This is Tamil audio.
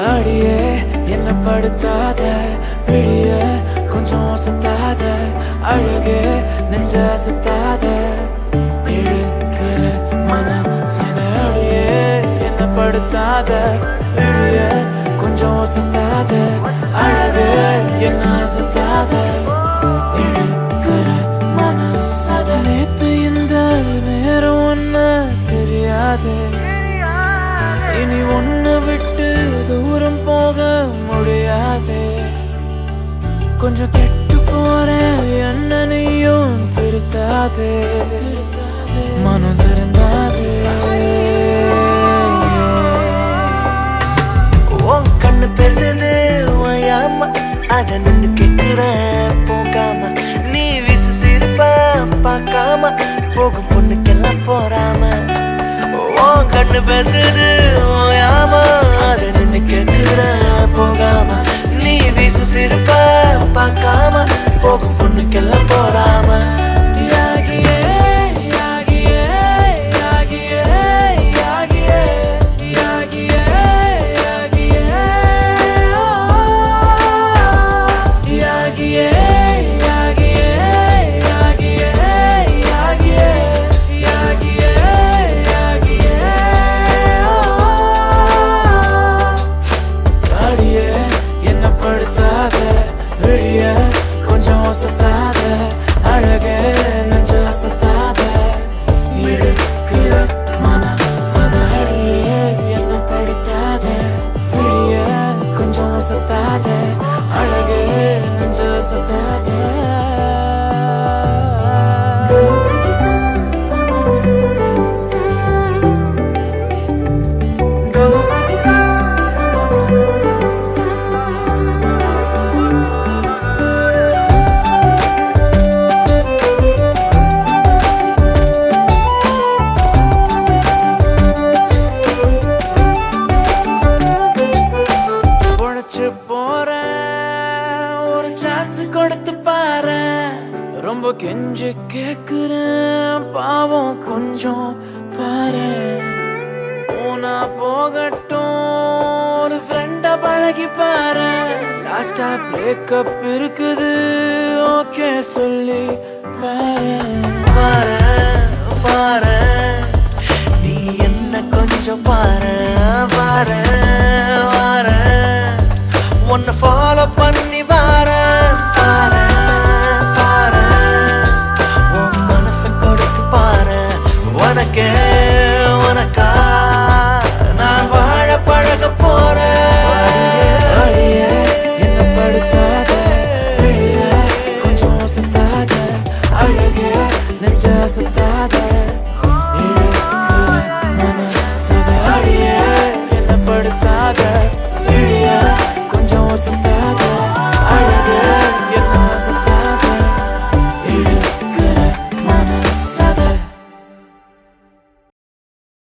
அடியே என்ன படுத்தாத விழிய கொஞ்சம் அசத்தாத அழகே நெஞ்ச அசத்தாத இழுக்கிற மனசத அடியே என்ன படுத்தாத விழிய கொஞ்சம் அசத்தாத அழகே என்ன அசத்தாத இழுக்கிற மனசத நேத்து இந்த நேரம் ஒன்னு தெரியாது இனி ஒன்னு விட்டு தூரம் போக முடியாது கொஞ்சம் கெட்டு போறேன் என்ன நீயும் திருத்தாதே மனம் திருந்தாதே உன் கண்ணு பேசுது ஓயாம அத நின்னு கேட்கிறேன் போகாம நீ வீசு சிரிப்பா பார்க்காம போகும் பொண்ணுக்கெல்லாம் போறாம உன் கண்ணு பேசுது ஓயாம அத நின்னு கேட்கிறேன் போகாம நீ வீசு சிரிப்பா பார்க்காம போகும் பொண்ணுக்கெல்லாம் போறாம யாகியே யாகியே யாகியே யாகியே யாகியே யாகியே யாகியே யாகியே யாகியே யாகியே யாகியே யாகியே அடியே என்ன படுத்தாத விழிய கொஞ்சம் அசத்தாத அழகே நெஞ்ச அசத்தாத இழுக்கிற மனசத அடியே என்ன படுத்தாத விழிய கொஞ்சம் அசத்தாத அழகே நெஞ்ச அசத்தாத உழைச்சு போறேன் ஒரு சான்ஸ் கொடுத்து பாரு ரொம்ப கெஞ்சு கேக்குறேன் பாவம் கொஞ்சம் பாரு போனா போகட்டும் ஒரு ஃப்ரெண்ட பழகி பாரு லாஸ்டா பிரேக்கப் இருக்குது ஓகே சொல்லி பாரு பாரு பாரு நீ என்ன கொஞ்சம் பாரு பாரு பாரு உன்னை ஃபாலோ